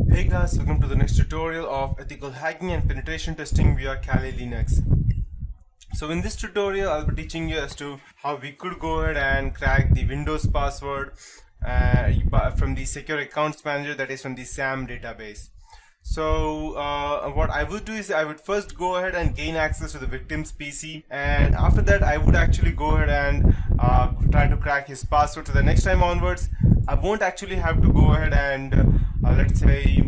Hey guys, welcome to the next tutorial of ethical hacking and penetration testing via Kali Linux. So in this tutorial I'll be teaching you as to how we could go ahead and crack the Windows password from the secure accounts manager, that is from the SAM database. So what I would do is I would first go ahead and gain access to the victim's PC, and after that I would actually go ahead and try to crack his password. So the next time onwards I won't actually have to go ahead and let's say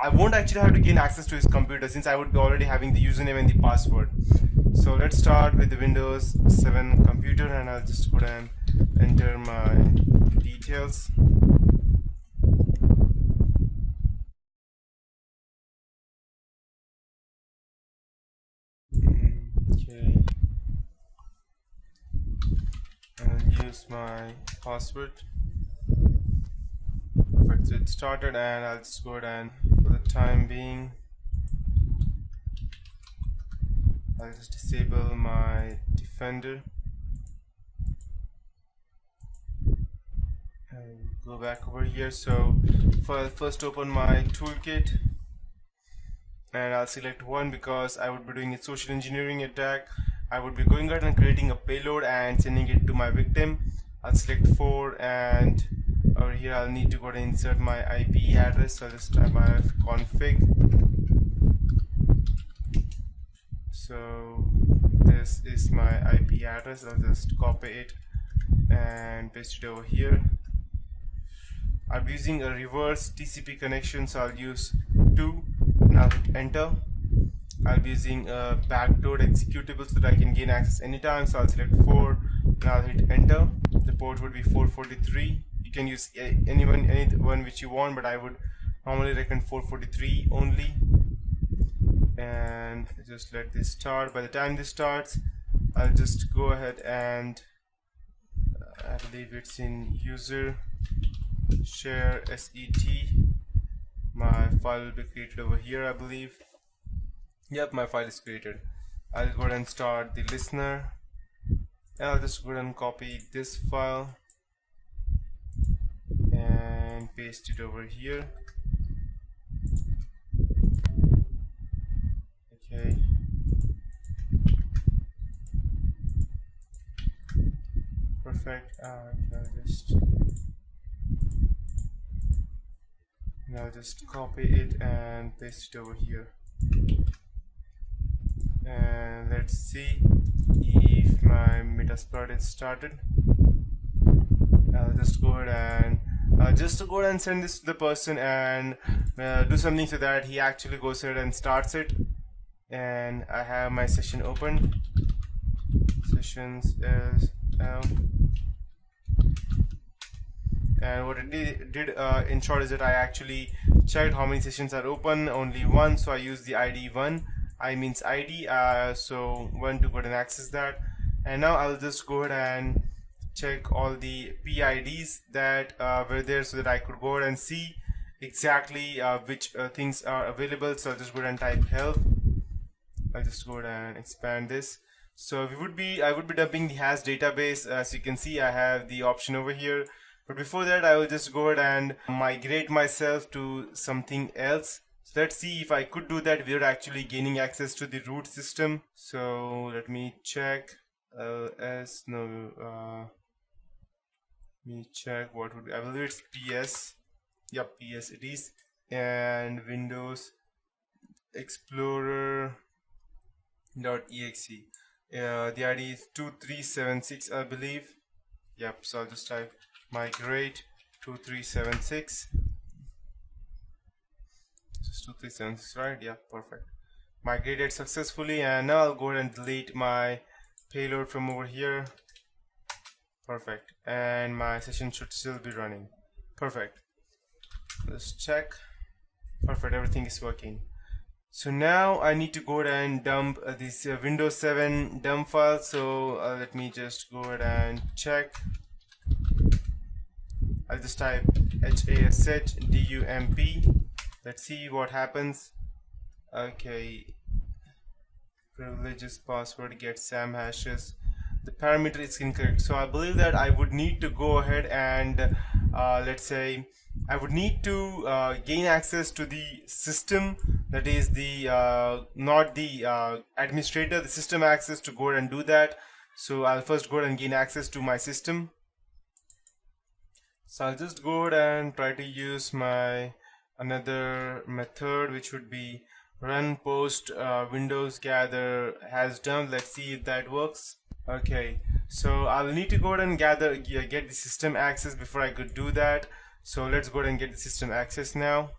I won't actually have to gain access to his computer, since I would be already having the username and the password. So let's start with the Windows 7 computer, and I'll just go ahead and enter my details. Okay, I'll use my password. Perfect, so it started, and I'll just go ahead and for the time being I'll just disable my Defender and go back over here. So I'll first open my toolkit, and I'll select 1 because I would be doing a social engineering attack. I would be going ahead and creating a payload and sending it to my victim. I'll select 4, and over here I'll need to go ahead and insert my IP address. So I'll just type my config. So this is my IP address. I'll just copy it and paste it over here. I'm using a reverse TCP connection, so I'll use 2 and I'll hit enter. I'll be using a backdoor executable so that I can gain access anytime, so I'll select 4 and I'll hit enter. The port would be 443. You can use any one which you want, but I would normally recommend 443 only. And just let this start. By the time this starts, I'll just go ahead and I believe it's in user share set. My file will be created over here, I believe. Yep, my file is created. I'll go ahead and start the listener, and I'll just go ahead and copy this file and paste it over here. Okay. Perfect. I'll just copy it and paste it over here. And let's see if my Metasploit is started. I'll just go ahead and send this to the person and do something so that he actually goes ahead and starts it. And I have my session open. Sessions is and what it did in short is that I actually checked how many sessions are open. Only 1, so I use the ID 1. I means ID, so 1 to go ahead and access that. And now I'll just go ahead and check all the PIDs that were there, so that I could go ahead and see exactly which things are available. So I'll just go ahead and type help. I'll just go ahead and expand this. So I would be dumping the hash database. As you can see, I have the option over here. But before that, I will just go ahead and migrate myself to something else. So let's see if I could do that without actually gaining access to the root system. So let me check. Let me check what would be. I believe it's PS. Yep, PS it is. And Windows Explorer.exe. The ID is 2376, I believe. Yep, so I'll just type migrate 2376. Just 2376, right? Yeah, perfect. Migrated successfully, and now I'll go ahead and delete my payload from over here. Perfect. And my session should still be running. Perfect. Let's check. Perfect, everything is working. So now I need to go ahead and dump this Windows 7 dump file. So let me just go ahead and check. I'll just type hash_dump. Let's see what happens. Okay, privileges password get SAM hashes. The parameter is incorrect, so I believe that I would need to go ahead and let's say I would need to gain access to the system, that is the not the administrator, the system access to go ahead and do that. So I'll first go ahead and gain access to my system. So I'll just go ahead and try to use my another method, which would be run post windows gather has done. Let's see if that works. Okay, so I'll need to go ahead and get the system access before I could do that. So let's go ahead and get the system access now.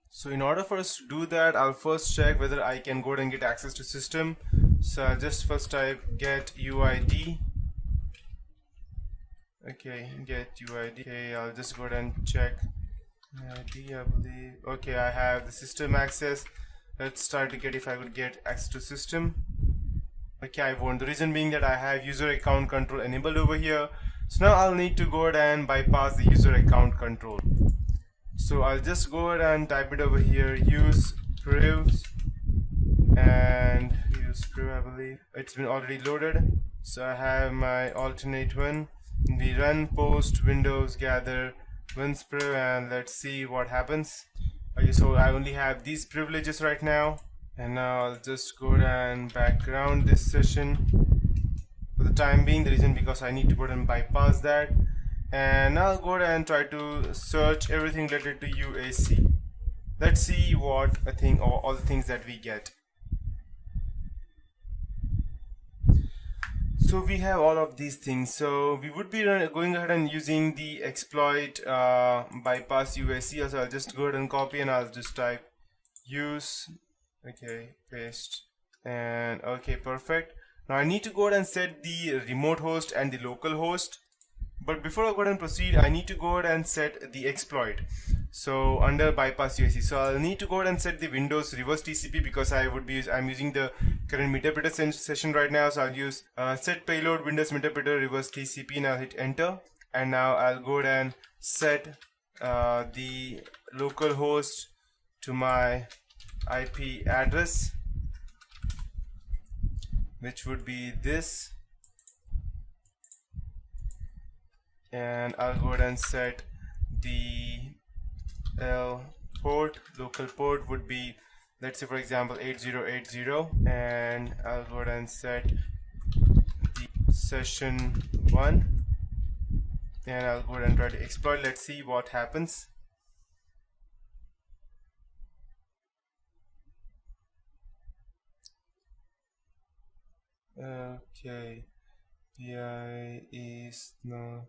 So in order for us to do that, I'll first check whether I can go ahead and get access to system. So I'll just first type get UID. Okay, get UID. Okay, I'll just go ahead and check ID, I believe. Okay, I have the system access. Let's try to get if I could get access to system. Okay, I won't. The reason being that I have user account control enabled over here. So now I'll need to go ahead and bypass the user account control. So I'll just go ahead and type it over here, use privs, and use priv, I believe. It's been already loaded. So I have my alternate one. We run post windows gather wins priv, and let's see what happens. Okay, so I only have these privileges right now. And now I'll just go ahead and background this session for the time being. The reason because I need to go ahead and bypass that. And now I'll go ahead and try to search everything related to UAC. Let's see what I think, or all the things that we get. So we have all of these things. So we would be going ahead and using the exploit bypass UAC. So I'll just go ahead and copy, and I'll just type use. Okay, paste, and okay, perfect. Now I need to go ahead and set the remote host and the local host. But before I go ahead and proceed, I need to go ahead and set the exploit. So under bypass UAC, so I'll need to go ahead and set the Windows reverse TCP, because I'm using the current meterpreter session right now. So I'll use set payload Windows meterpreter reverse TCP, and I'll hit enter. And now I'll go ahead and set the local host to my IP address, which would be this, and I'll go ahead and set the port. Local port would be, let's say for example 8080, and I'll go ahead and set the session 1, and I'll go ahead and try to exploit. Let's see what happens. Okay, PI is not.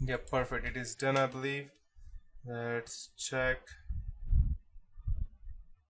Yeah, perfect. It is done, I believe. Let's check.